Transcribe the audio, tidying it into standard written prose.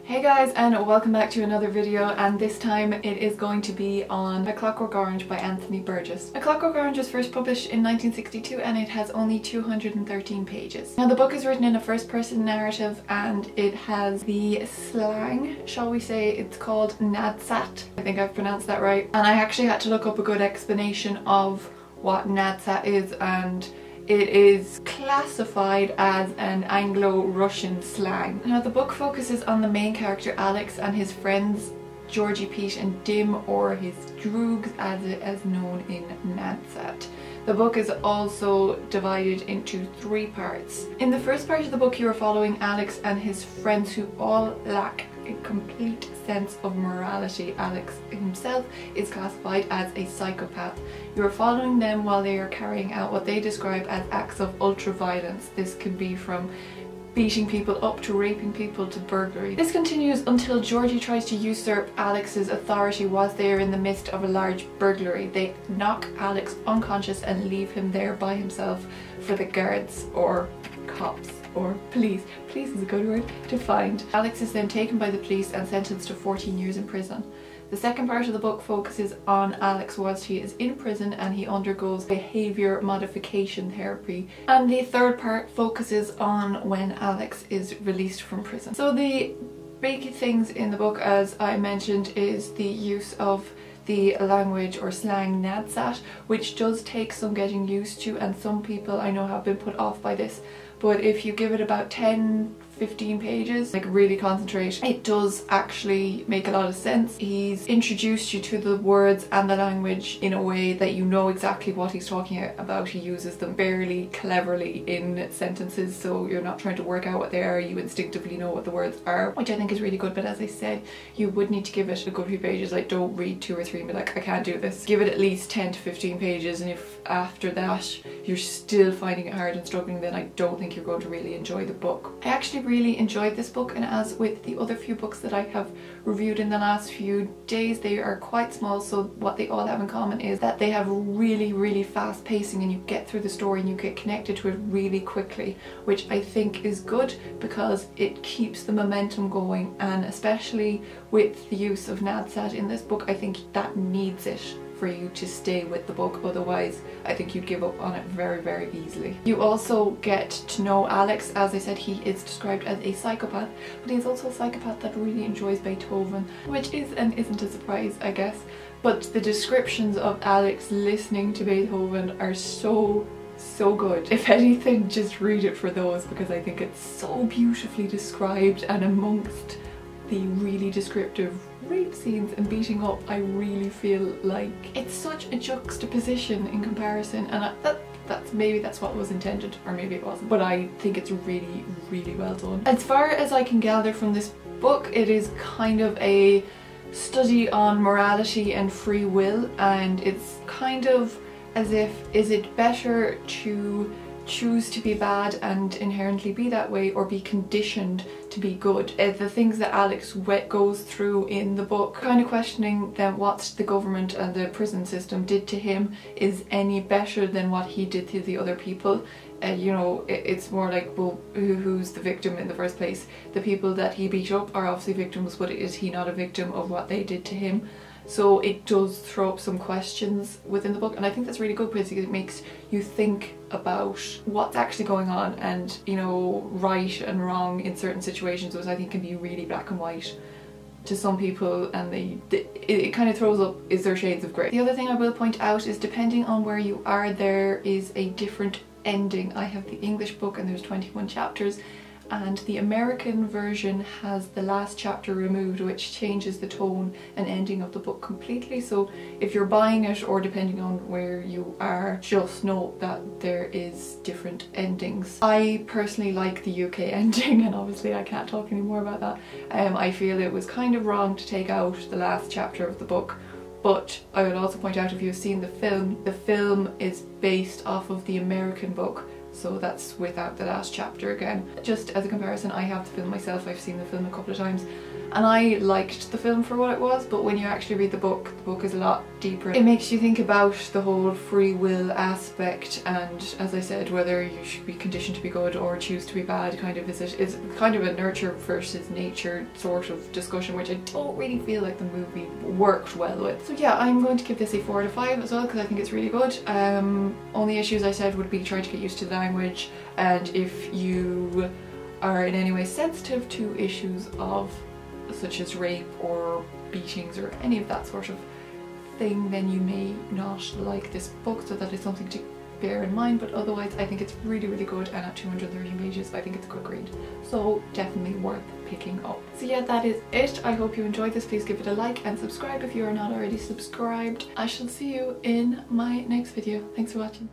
Hey guys, and welcome back to another video, and this time it is going to be on A Clockwork Orange by Anthony Burgess. A Clockwork Orange was first published in 1962 and it has only 213 pages. Now the book is written in a first person narrative and it has the slang, shall we say, it's called nadsat. I think I've pronounced that right. And I actually had to look up a good explanation of what nadsat is, and it is classified as an Anglo-Russian slang. Now the book focuses on the main character Alex and his friends Georgie, Pete and Dim, or his droogs as it is known in Nadsat. The book is also divided into 3 parts. In the first part of the book you are following Alex and his friends who all lack a complete sense of morality. Alex himself is classified as a psychopath. You are following them while they are carrying out what they describe as acts of ultra-violence. This can be from beating people up to raping people to burglary. This continues until Georgie tries to usurp Alex's authority whilst they are in the midst of a large burglary. They knock Alex unconscious and leave him there by himself for the guards or cops or police is a good word, to find. Alex is then taken by the police and sentenced to 14 years in prison. The second part of the book focuses on Alex whilst he is in prison and he undergoes behaviour modification therapy. And the third part focuses on when Alex is released from prison. So the big things in the book, as I mentioned, is the use of the language or slang nadsat, which does take some getting used to, and some people I know have been put off by this, but if you give it about 10-15 pages, like really concentrate, it does actually make a lot of sense. He's introduced you to the words and the language in a way that you know exactly what he's talking about. He uses them fairly cleverly in sentences, so you're not trying to work out what they are, you instinctively know what the words are, which I think is really good. But as I said, you would need to give it a good few pages. Like, don't read 2 or 3 and be like, I can't do this. Give it at least 10-15 pages, and if after that you're still finding it hard and struggling, then I don't think you're going to really enjoy the book. I actually really enjoyed this book, and as with the other few books that I have reviewed in the last few days, they are quite small, so what they all have in common is that they have really fast pacing and you get through the story and you get connected to it really quickly, which I think is good because it keeps the momentum going, and especially with the use of nadsat in this book, I think that needs it for you to stay with the book. Otherwise I think you'd give up on it very easily. You also get to know Alex. As I said, he is described as a psychopath, but he's also a psychopath that really enjoys Beethoven, which is and isn't a surprise, I guess. But the descriptions of Alex listening to Beethoven are so good. If anything, just read it for those, because I think it's so beautifully described, and amongst the really descriptive rape scenes and beating up, I really feel like it's such a juxtaposition in comparison, and maybe that's what was intended, or maybe it wasn't, but I think it's really well done. As far as I can gather from this book, it is kind of a study on morality and free will, and it's kind of as if, is it better to choose to be bad and inherently be that way, or be conditioned to be good? The things that Alex goes through in the book, kind of questioning then what the government and the prison system did to him is any better than what he did to the other people. You know, it's more like, well, who's the victim in the first place? The people that he beat up are obviously victims, but is he not a victim of what they did to him? So it does throw up some questions within the book, and I think that's really good because it makes you think about what's actually going on, and, you know, right and wrong in certain situations, which I think can be really black and white to some people, and it kind of throws up, is there shades of grey? The other thing I will point out is, depending on where you are, there is a different ending. I have the English book and there's 21 chapters, and the American version has the last chapter removed, which changes the tone and ending of the book completely. So if you're buying it, or depending on where you are, just know that there is different endings. I personally like the UK ending, and obviously I can't talk anymore about that. I feel it was kind of wrong to take out the last chapter of the book. But I would also point out, if you've seen the film is based off of the American book, so that's without the last chapter again. Just as a comparison, I have the film myself, I've seen the film a couple of times, and I liked the film for what it was, but when you actually read the book is a lot deeper. It makes you think about the whole free will aspect, and as I said, whether you should be conditioned to be good or choose to be bad, kind of is kind of a nurture versus nature sort of discussion, which I don't really feel like the movie worked well with. So yeah, I'm going to give this a 4 out of 5 as well, because I think it's really good. Only issues I said would be trying to get used to the language, and if you are in any way sensitive to issues of such as rape or beatings or any of that sort of thing, then you may not like this book, so that is something to bear in mind. But otherwise I think it's really, really good, and at 230 pages I think it's a quick read, so definitely worth picking up. So yeah, that is it. I hope you enjoyed this. Please give it a like and subscribe if you are not already subscribed. I shall see you in my next video. Thanks for watching.